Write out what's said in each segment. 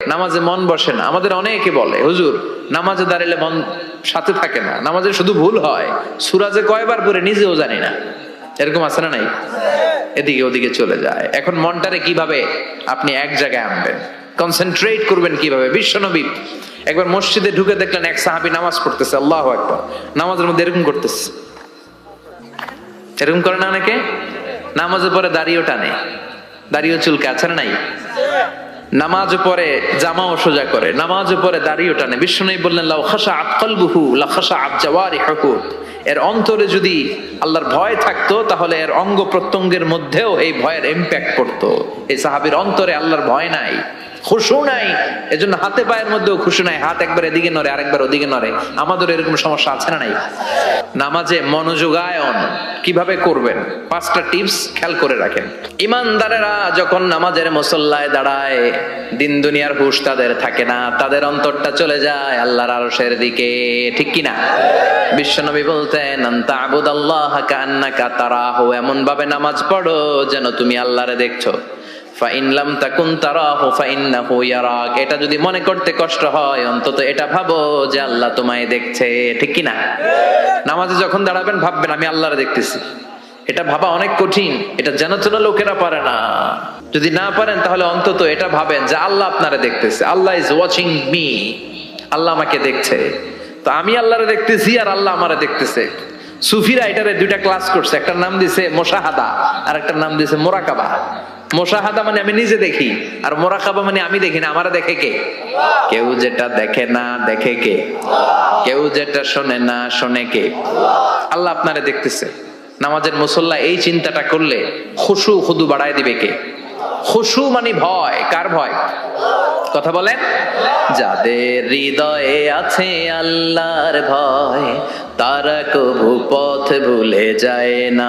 নামাজে মন বসে না। আমাদের অনেকে বলে, হুজুর নামাজে দাঁড়ালে মন সাথে থাকে না, নামাজে শুধু ভুল হয়, সূরা যে কয়বার পড়ে নিজেও জানি না। এরকম আছে না নাই? এদিকে ওদিকে চলে যায়। এখন মনটারে কিভাবে আপনি এক জায়গায় আনবেন, কনসেন্ট্রেট করবেন কিভাবে? বিশ্বনবী একবার মসজিদে ঢুকে দেখলেন এক সাহাবী নামাজ পড়তেছে, আল্লাহু আকবার, নামাজের মধ্যে এরকম করতেছে। এরকম করে না অনেকে? নামাজের পরে দাড়িও টানে, দাড়িও চুলকে, আছে না নাই? নামাজ পরে জামাও সোজা করে, নামাজ পরে দাড়িও টানে। বিশ্বনবী বললেন, লাউ খাশাআত কলবুহু লা খাশাআত জাওয়ারিহুহু, এর অন্তরে যদি আল্লাহর ভয় থাকতো তাহলে এর অঙ্গ প্রত্যঙ্গের মধ্যেও এই ভয়ের ইম্প্যাক্ট পড়তো। এই সাহাবীর অন্তরে আল্লাহর ভয় নাই, খুশু নাই, এজন্য হাতে পায়ের মধ্যেও খুশু নাই, হাত একবার এদিকে নড়ে আরেকবার ওদিকে নড়ে। আমাদের এরকম সমস্যা আছে না নাই? নামাজে মনোযোগায়ন কিভাবে করবেন, 5টা টিপস খেয়াল করে রাখেন। ইমানদারেরা যখন নামাজের মুসল্লায় দাঁড়ায়, দিন দুনিয়ার হুঁশ তাদের থাকে না, তাদের অন্তরটা চলে যায় আল্লাহর আরশের দিকে, ঠিক কিনা? বিশ্বনবী বলতেন, আনতা আবুদাল্লাহা কান্নাকা তারাহু, এমন ভাবে নামাজ পড়ো যেন তুমি আল্লাহরে দেখছো। ফাইন লাম তাকুন তারাহু ফাইন্নাহু ইয়ারাক, এটা যদি মনে করতে কষ্ট হয় অন্তত এটা ভাবো যে আল্লাহ তোমায় দেখছে, ঠিক কিনা? নামাজে যখন দাঁড়াবেন ভাববেন আমি আল্লাহরে দেখতেছি। এটা ভাবা অনেক কঠিন, এটা জানা চেনা লোকেরা পারে না। যদি না পারেন তাহলে অন্তত এটা ভাবেন যে আল্লাহ আপনারে দেখতেছে, আল্লাহ ইজ ওয়াচিং মি, আল্লাহ আমাকে দেখছে। তো আমি আল্লাহরে দেখতেছি আর আল্লাহ আমারে দেখতেছে। সুফিরা এটারে 2টা ক্লাস করছে, একটার নাম দিছে মুশাহাদা আর একটার নাম দিছে মুরাকাবা। মুশাহাদা মানে আমি নিজে দেখি, আর মুরাকাবা মানে আমি দেখি না, আমারে দেখে কে? কেউ যেটা দেখে না দেখে কে? কেউ যেটা শোনে না শোনে কে? আল্লাহ আপনারে দেখতেছে। নামাজের মুসল্লা এই চিন্তাটা করলে খুশু খুদু বাড়ায় দিবে কে? খুশু মানে ভয়। কার ভয়? কথা বলেন। যাদের হৃদয়ে আছে আল্লাহর ভয় তারা কবু পথ ভুলে যায় না।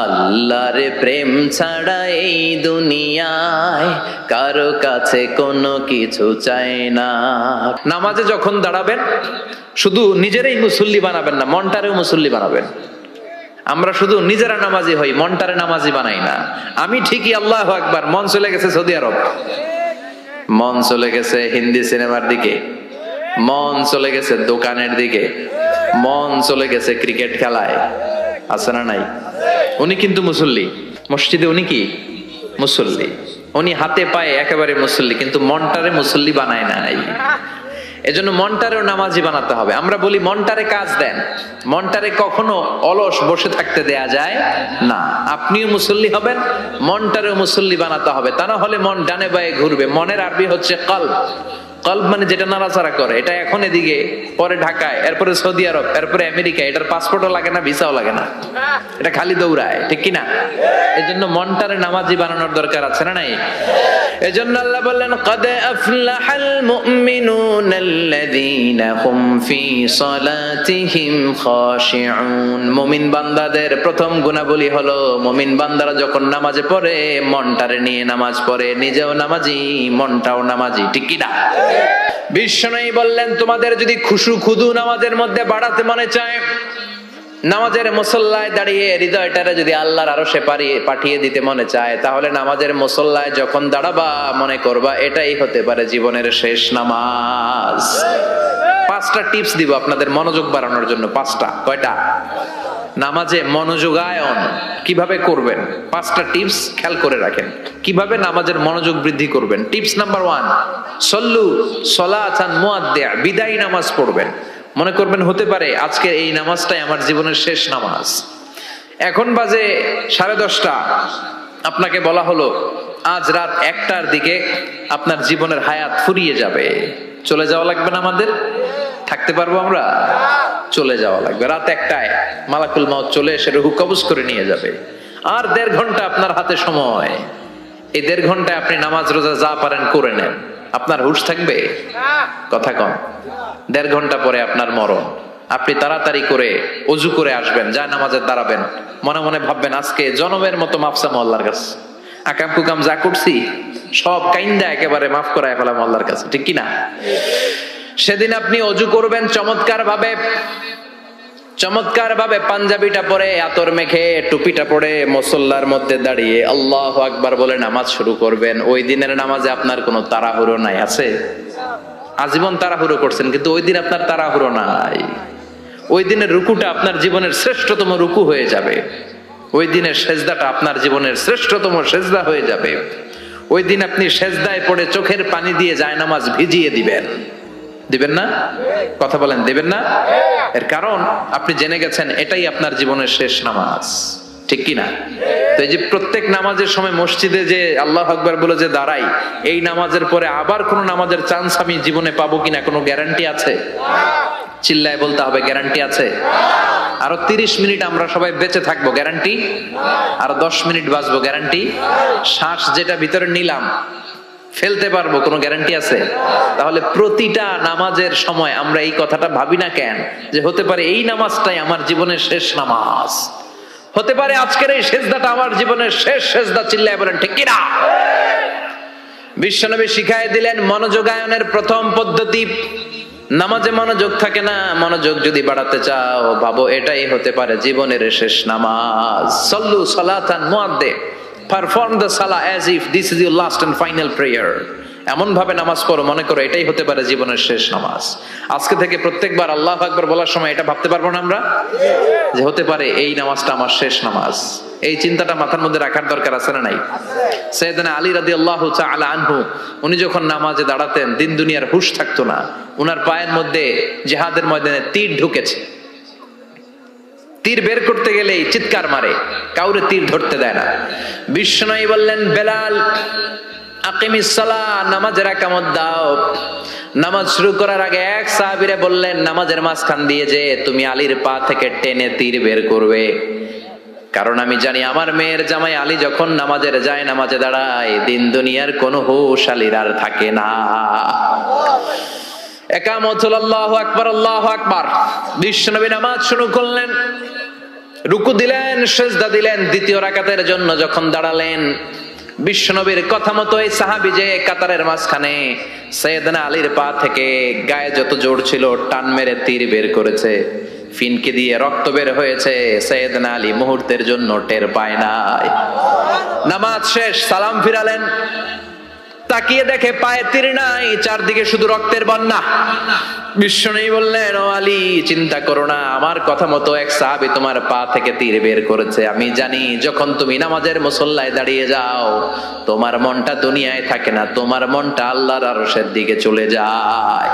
আল্লাহর প্রেম ছাড়া এই দুনিয়ায় কারো কাছে কোনো কিছু চায় না। নামাজে যখন দাঁড়াবেন শুধু নিজেরাই মুসল্লি বানাবেন না, মনটারেও মুসল্লি বানাবেন। আমরা শুধু নিজেরা নামাজি হই, মনটারে নামাজি বানাই না। আমি ঠিকই আল্লাহু আকবার, মন চলে গেছে সৌদি আরব, মন চলে গেছে হিন্দি সিনেমার দিকে, মন চলে গেছে দোকানের দিকে, মন চলে গেছে ক্রিকেট খেলায়, আছে না নাই? উনি কিন্তু মুসল্লি, মসজিদে উনি কি মুসল্লি, উনি হাতে পায়ে একেবারে মুসল্লি, কিন্তু মনটারে মুসল্লি বানায় নাই। এজন্য মনটারেও নামাজি বানাতে হবে। আমরা বলি মনটারে কাজ দেন, মনটারে কখনো অলস বসে থাকতে দেয়া যায় না। আপনিও মুসল্লি হবেন, মনটারেও মুসল্লি বানাতে হবে, তা না হলে মন ডানে বায়ে ঘুরবে। মনের আরবি হচ্ছে কলব। কলব মানে যেটা নাড়াচাড়া করে। এটা এখন এদিকে, পরে ঢাকায়, এরপরে সৌদি আরব, এরপরে আমেরিকা। এটার পাসপোর্টও লাগে না, ভিসাও লাগে না, এটা খালি দৌড়ায়, ঠিক কিনা? এজন্য মনটারে নামাজি বানানোর দরকার আছে না নাই? এজন্য আল্লাহ বললেন, قد أفلح المؤمنون الذين هم في صلاتهم خاشعون। মুমিন বান্দাদের প্রথম গুণাবলী হলো মুমিন বান্দারা যখন নামাজে পড়ে মনটারে নিয়ে নামাজ পড়ে, নিজেও নামাজি মনটাও নামাজি, ঠিক কি না? বিশ্বনবী বললেন, তোমাদের যদি খুশু খুদু নামাজের মধ্যে বাড়াতে মনে চায়, নামাজের মুসল্লায় দাঁড়িয়ে হৃদয়টারে যদি আল্লাহর আরশে পাঠিয়ে দিতে মনে চায়, তাহলে নামাজের মুসল্লায় যখন দাঁড়াবা মনে করবা এটাই হতে পারে জীবনের শেষ নামাজ। 5টা টিপস দিব আপনাদের মনোযোগ বাড়ানোর জন্য। 5টা। কয়টা? নামাজে মনোযোগায়ন কিভাবে করবেন 5টা টিপস খেয়াল করে রাখেন। কিভাবে নামাজের মনোযোগ বৃদ্ধি করবেন। টিপস নাম্বার 1, সল্লু সলাতান মুআদ্দিয়া, বিদায়ী নামাজ পড়বেন। মনে করবেন হতে পারে আজকে এই নামাজটাই আমার জীবনের শেষ নামাজ। এখন বাজে 10:30, আপনাকে বলা হলো আজ রাত 1টার দিকে আপনার জীবনের হায়াত ফুরিয়ে যাবে। চলে যাওয়া লাগবে না আমাদের? থাকতে পারবো আমরা? চলে যাওয়া লাগবে। রাত 1টায় মালাকুল মউত চলে এসে রূহ কবজ করে নিয়ে যাবে। আর 1.5 ঘন্টা আপনার হাতে সময়। এই 1.5 ঘন্টায় আপনি নামাজ রোজা যা পারেন করে নেন। আপনার হুঁশ থাকবে? কথা কম। 1.5 ঘন্টা পরে আপনার মরণ। আপনি তাড়াতাড়ি করে ওযু করে আসবেন, যায় নামাজে দাঁড়াবেন, মনে মনে ভাববেন আজকে জনমের মতো মাফ চামু আল্লাহর কাছে। আকাম কুকাম যা করছি সব কাইন্দা একেবারে মাফ করায় ফেলাম আল্লাহর কাছে, ঠিক কিনা? সেদিন আপনি ওযু করবেন চমৎকার ভাবে, চমৎকার ভাবে পাঞ্জাবিটা পরে, আতর মেখে, টুপিটা পরে মুসল্লার মধ্যে দাঁড়িয়ে আল্লাহু আকবার বলে নামাজ শুরু করবেন। ওই দিনের নামাজে আপনার কোনো তাড়াহুড়ো নাই, আছে? আজীবন তাড়াহুড়ো করছেন, কিন্তু ওই দিন আপনার তাড়াহুড়ো নাই। ওই দিনের রুকুটা আপনার জীবনের শ্রেষ্ঠতম রুকু হয়ে যাবে। ওই দিনের সেজদাটা আপনার জীবনের শ্রেষ্ঠতম সেজদা হয়ে যাবে। ওই দিন আপনি সেজদায় পড়ে চোখের পানি দিয়ে জায়নামাজ ভিজিয়ে দিবেন। দিবেন না? কথা বলেন, দিবেন না? এর কারণ আপনি জেনে গেছেন এটাই আপনার জীবনের শেষ নামাজ, ঠিক কি না? তো এই যে প্রত্যেক নামাজের সময় মসজিদে যে আল্লাহু আকবার বলে যে দাঁড়াই, এই নামাজের পরে আবার কোন নামাজের চান্স আমি জীবনে পাবো কিনা কোনো গ্যারান্টি আছে? চিল্লায় বলতে হবে, গ্যারান্টি আছে? আরো 30 মিনিট আমরা সবাই বেঁচে থাকবো, গ্যারান্টি? আরো 10 মিনিট বাঁচবো, গ্যারান্টি? শ্বাস যেটা ভিতরে নিলাম ফেলতে পারবো, কোনো গ্যারান্টি আছে? তাহলে প্রতিটা নামাজের সময় আমরা এই কথাটা ভাবি না কেন যে হতে পারে এই নামাজটাই আমার জীবনের শেষ নামাজ, হতে পারে আজকের এই সেজদাটা আমার জীবনের শেষ সেজদা। চিল্লায় বলেন ঠিক কিনা? বিশ্বনবী শিখায় দিলেন মনোযোগায়নের প্রথম পদ্ধতি। নামাজে মনোযোগ থাকে না, মনোযোগ যদি বাড়াতে চাও ভাবো এটাই হতে পারে জীবনের শেষ নামাজ। সল্লু সালাতান মুআদ্দে, পারফর্ম দ্য সালাহ as if this is your last and final prayer. এমন ভাবে নামাজ পড়ো মনে করো এটাই হতে পারে জীবনের শেষ নামাজ। আজকে থেকে প্রত্যেকবার আল্লাহু আকবার বলার সময় এটা ভাবতে পারবো না আমরা যে হতে পারে এই নামাজটা আমার শেষ নামাজ? এই চিন্তাটা মাথার মধ্যে রাখার দরকার আছে না নাই? সাইয়েদনা আলী রাদিয়াল্লাহু তাআলা আনহু উনি যখন নামাজে দাঁড়াতেন দিন দুনিয়ার হুঁশ থাকতো না। উনার পায়ের মধ্যে জিহাদের ময়দানে তীর ঢুকেছে, তীর বের করতে গেলেই চিৎকার মারে, কাউরে তীর ধরতে দেয় না। বিশ্বনবী বললেন বেলাল আকিমিস সালাহ, নামাজের একামত দাও। নামাজ শুরু করার আগে এক সাহাবীরে বললেন নামাজের মাঝখান দিয়ে যে তুমি আলীর পা থেকে টেনে তীর বের করবে, কারণ আমি জানি আমার মেয়ের জামাই আলী যখন নামাজের যায় নামাজে দাঁড়ায় দিন দুনিয়ার কোনো হুঁশ আলীর আর থাকে না। একামত হলো আল্লাহু আকবার, আল্লাহু আকবার। বিশ্বনবী নামাজ শুরু করলেন, রুকু দিলেন, সিজদা দিলেন। দ্বিতীয় রাকাতের জন্য যখন দাঁড়ালেন বিশ্বনবীর কথা মতো এই সাহাবী যে কাতারের মাঝখানে সাইয়েদনা আলীর পা থেকে গায়ে যত জোর ছিল টান মেরে তীর বের করেছে, ফিনকে দিয়ে রক্ত বের হয়েছে। সাইয়েদনা আলী মুহূর্তের জন্য টের পায় নাই। নামাজ শেষ, সালাম ফিরালেন, তাকিয়ে দেখে পায়ে তীর নাই, চারদিকে শুধু রক্তের বন্যা। বিশ্বনবী বললেন ও আলী চিন্তা করো না, আমার কথা মতো এক সাহাবী তোমার পা থেকে তীর বের করেছে। আমি জানি যখন তুমি নামাজের মুসল্লায় দাঁড়িয়ে যাও তোমার মনটা দুনিয়ায় থাকে না, তোমার মনটা আল্লাহর আরশের দিকে চলে যায়।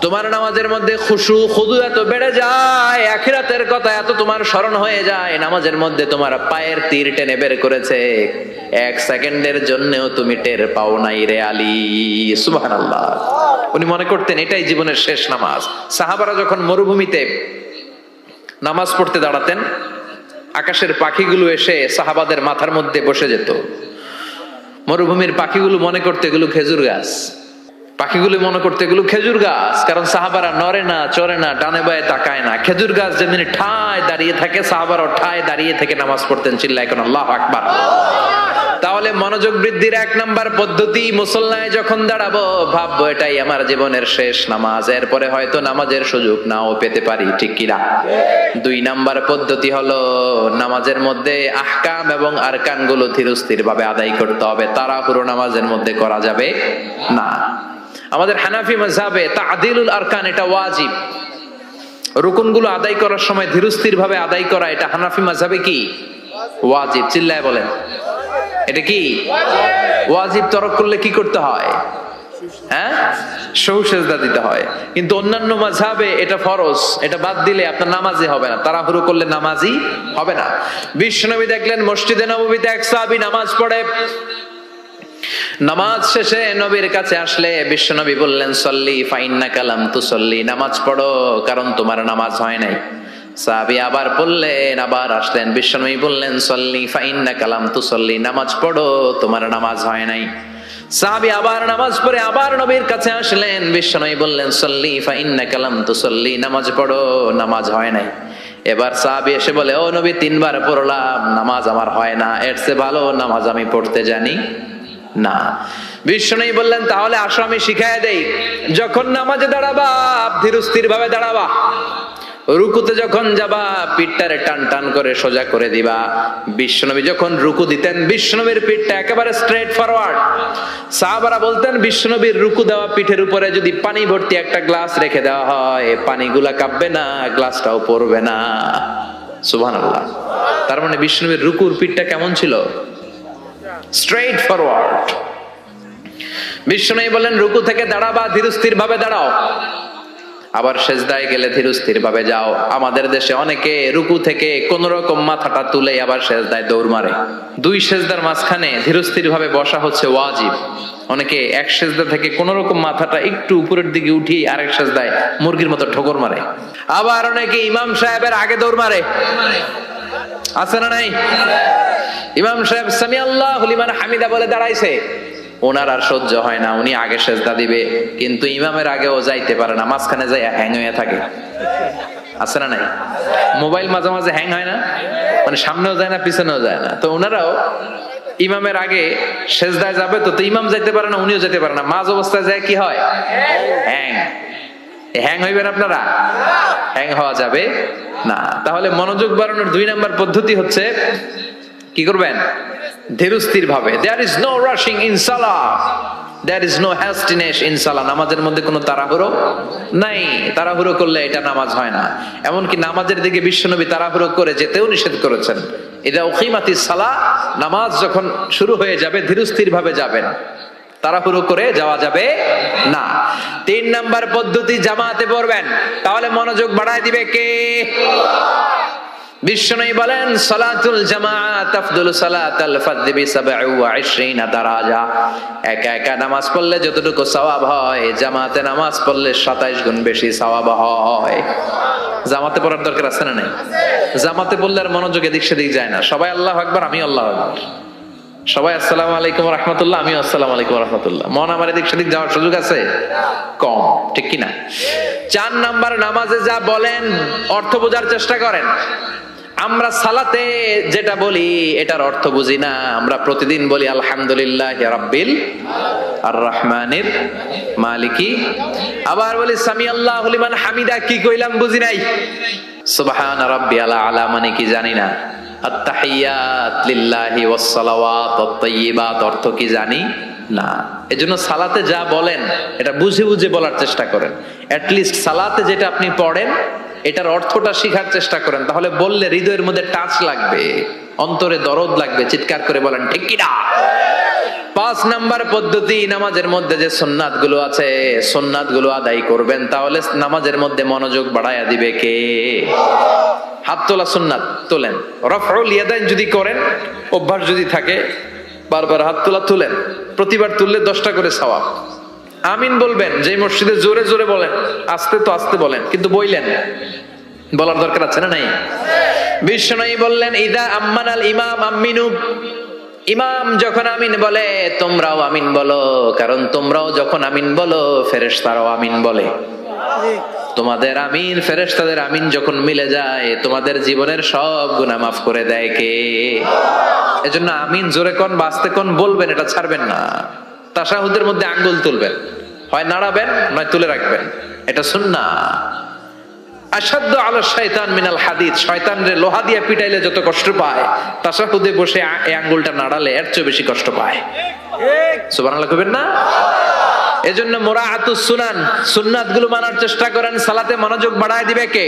তোমার নামাজের মধ্যে খুশু খুদু এত বেড়ে যায়, আখিরাতের কথা এত তোমার স্মরণ হয়ে যায়, নামাজের মধ্যে তোমার পায়ের তীর টেনে বের করেছে, এক সেকেন্ডের জন্যও তুমি টের পাও নাই রে আলী। সুবহানাল্লাহ। উনি মনে করতেন এটাই জীবনের শেষ নামাজ। সাহাবারা যখন মরুভূমিতে নামাজ পড়তে দাঁড়াতেন আকাশের পাখিগুলো এসে সাহাবাদের মাথার মধ্যে বসে যেত। মরুভূমির পাখিগুলো মনে করতে এগুলো খেজুর গাছ, পাখিগুলো মনে করতে এগুলো খেজুর গাছ, কারণ সাহাবারা নড়ে না, চড়ে না, ডানে বায়ে তাকায় না। খেজুর গাছ যেমনি ঠায় দাঁড়িয়ে থাকে সাহাবারাও ঠায় দাঁড়িয়ে থেকে নামাজ পড়তেন। চিল্লায় এখন আল্লাহু আকবার। তাহলে মনোযোগ বৃদ্ধির এক নাম্বার পদ্ধতি, মুসল্লায় যখন দাঁড়াবো ভাববো এটাই আমার জীবনের শেষ নামাজ, এরপরে হয়তো নামাজের সুযোগ নাও পেতে পারি, ঠিক কিনা? দুই নাম্বার পদ্ধতি হলো নামাজের মধ্যে আহকাম এবং আরকান গুলো ধীরস্থির ভাবে আদায় করতে হবে, তাড়াহুড়ো নামাজের মধ্যে করা যাবে না। আমাদের হানাফি মাযহাবে তা'দিলুল আরকান এটা ওয়াজিব। রুকুনগুলো আদায় করার সময় ধীরস্থির ভাবে আদায় করা এটা হানাফি মাযহাবে কি ওয়াজিব। চিল্লায় বলেন এটা কি ওয়াজিব। তরক করলে কি করতে হয়? হ্যাঁ, সহু সেজদা দিতে হয়। কিন্তু অন্যান্য মাযহাবে এটা ফরজ, এটা বাদ দিলে আপনার নামাজই হবে না, তাড়াহুড়ো করলে নামাজই হবে না। বিশ্বনবী দেখলেন মসজিদে নববীতে এক সাহাবী নামাজ পড়ে, নামাজ শেষে নবীর কাছে আসলে বিশ্বনবী বললেন সল্লি ফাইন্নাকা লাম তুসল্লি, নামাজ পড়ো কারণ তোমার নামাজ হয় নাই। সাহাবী আবার বললেন, আবার আসলেন, বিশ্বনবী বললেন সল্লি ফাইন্নাকা লাম তুসল্লি, নামাজ পড়ো তোমার নামাজ হয় নাই। সাহাবী আবার নামাজ পড়ে আবার নবীর কাছে আসলেন, বিশ্বনবী বললেন সল্লি ফাইন্নাকা লাম তুসল্লি, নামাজ পড়ো নামাজ হয় নাই। এবার সাহাবী এসে বলে ও নবী 3 বার পড়লাম নামাজ আমার হয় না, এর চেয়ে ভালো নামাজ আমি পড়তে জানি না। বিশ্বনবী বললেন তাহলে আসো আমি শিখায় দেই, যখন নামাজে দাঁড়াবা ধীরস্থির ভাবে দাঁড়াবা, রুকুতে যখন যাবা পিঠটারে টান টান করে সোজা করে দিবা। বিশ্বনবী যখন রুকু দিতেন বিশ্বনবীর পিঠটা একেবারে স্ট্রেট ফরওয়ার্ড। সাহাবারা বলতেন বিশ্বনবীর রুকু দেওয়া পিঠের উপরে যদি পানি ভর্তি একটা গ্লাস রেখে দেওয়া হয় পানিগুলা কাঁপবে না, গ্লাসটাও পড়বে না। সুবহানাল্লাহ। তার মানে বিশ্বনবীর রুকুর পিঠটা কেমন ছিল? Straight forward. বিশ্বনবী বলেন রুকু থেকে দাঁড়াবা ধীরস্থির ভাবে দাঁড়াও, আবার সেজদায় গেলে ধীরস্থির ভাবে যাও। আমাদের দেশে অনেকে রুকু থেকে কোন রকম মাথাটা তুলে আবার সেজদায় দৌড় মারে। দুই সেজদার মাঝখানে ধীরস্থির ভাবে বসা হচ্ছে ওয়াজিব। অনেকে এক সেজদা থেকে কোন রকম মাথাটা একটু উপরের দিকে উঠিয়ে আরেক সেজদায় মুরগির মতো ঠোকর মারে। আবার অনেকে ইমাম সাহেবের আগে দৌড় মারে, আছে না নাই? ইমাম সাহেব সামি আল্লাহু লিমান হামিদা বলে দাঁড়াইছে, ওনার আর সহ্য হয় না, উনি আগে সেজদা দিবে কিন্তু ইমামের আগেও যাইতে পারে না, মাঝখানে যাই হ্যাং হয়ে থাকে, আছে না নাই? মোবাইল মাঝে মাঝে হ্যাং হয় না, মানে সামনেও যায় না পিছনেও যায় না। তো ওনারাও ইমামের আগে সেজদায় যাবে, তো ইমাম যাইতে পারে না উনিও যেতে পারে না, মাঝ অবস্থায় যায় কি হয়? হ্যাং। হ্যাং হইবেন আপনারা? হ্যাং হওয়া যাবে না। তাহলে মনোযোগ বাড়ানোর 2 নাম্বার পদ্ধতি হচ্ছে কি করবেন? ধীরস্থির ভাবে। There is no rushing in salah, there is no hastiness in salah। নামাজের মধ্যে কোনো তাড়াহুড়ো নাই। তাড়াহুড়ো করলে এটা নামাজ হয় না। এমনকি নামাজের দিকে বিশ্বনবী তাড়াহুড়ো করে যেতেও নিষেধ করেছেন। ইদা উকিমাতিস সালাহ, নামাজ যখন শুরু হয়ে যাবে ধীরস্থির ভাবে যাবেন, তাড়াহুড়ো করে যাওয়া যাবে না। 3 নাম্বার পদ্ধতি জামাতে পড়বেন, তাহলে মনোযোগ বাড়ায় দিবে কে? বিশ্বনবী বলেন সালাতুল জামাআত আফদলু সালাতাল ফারদি বি27 দারাজা। একা একা নামাজ পড়লে যতটুকু সওয়াব হয় জামাতে নামাজ পড়লে 27 গুণ বেশি সওয়াব হয়। জামাতে পড়ার দরকার আছে না নাই? জামাতে পড়লে আর মনোযোগ এদিক সেদিক যায় না। সবাই আল্লাহু আকবার, আমি আল্লাহু আকবার, সবাই আসসালামু আলাইকুম ওয়া রাহমাতুল্লাহ, আমি আসসালামু আলাইকুম ওয়া রাহমাতুল্লাহ। মন আমার এদিক সেদিক যাওয়ার সুযোগ আছে? কম, ঠিক কি না? 4 নাম্বার, নামাজে যা বলেন অর্থ বোঝার চেষ্টা করেন। আমরা সালাতে যেটা বলি এটার অর্থ বুঝি না। আমরা প্রতিদিন বলি আলহামদুলিল্লাহি রাব্বিল আর রহমানির মালিকি, আবার বলি সামি আল্লাহু লিমান হামিদা, কি কইলাম বুঝি নাই। সুবহান রাব্বিয়াল আলা মানে কি জানি না। আত-তাহিয়াত লিল্লাহি ওয়াস সালাওয়াত আত-তাইয়্যিবাত অর্থ কি জানি না। এজন্য সালাতে যা বলেন এটা বুঝে বুঝে বলার চেষ্টা করেন। এট লিস্ট সালাতে যেটা আপনি পড়েন এটার অর্থটা শিখার চেষ্টা করেন, তাহলে বললে হৃদয়ের মধ্যে টাচ লাগবে, অন্তরে দরদ লাগবে, চিৎকার করে বলেন ঠিক কি না। 5 নাম্বার পদ্ধতি, নামাজের মধ্যে যে সুন্নাত গুলো আছে সুন্নাত গুলো আদায় করবেন, তাহলে নামাজের মধ্যে মনোযোগ বাড়ায়া দিবে কে? হাত তোলা সুন্নাত তোলেন। রাফউল ইয়াদাইন যদি করেন, অভ্যাস যদি থাকে, বারবার হাত তোলা তুলেন, প্রতিবার তুললে 10টা করে সওয়াব। আমিন বলবেন, যে মসজিদে জোরে জোরে বলেন, আস্তে তো আস্তে বলেন, কিন্তু বইলেন, বলার দরকার আছে না নাই? বিশ্বনবী বললেন ইদা আম্মানাল ইমাম আমিনু, ইমাম যখন আমিন বলে তোমরাও আমিন বলো, কারণ তোমরাও যখন আমিন বলো ফেরেশতারাও আমিন বলে। তোমাদের আমিন ফেরেশতাদের আমিন যখন মিলে যায় তোমাদের জীবনের সব গুনাহ মাফ করে দেয় কে? এজন্য আমিন জোরে কোন বাস্তে কোন বলবেন, এটা ছাড়বেন না। তাশাহুদের মধ্যে আঙ্গুল তুলবেন, হয় নাড়াবেন নয় তুলে রাখবেন, এটা সুন্নাহ। আশাদ্দু আলা শাইতান মিনাল হাদিদ, শয়তান রে লোহা দিয়ে পিটাইলে যত কষ্ট পায় তাশাহুদে বসে এই আঙ্গুলটা নাড়ালে এর চেয়ে বেশি কষ্ট পায়। ঠিক সুবহানাল্লাহ কইবেন না? এজন্য মুরাআতুস সুনান, সুন্নাত গুলো মানার চেষ্টা করেন। সালাতে মনোযোগ বাড়ায় দিবে কে?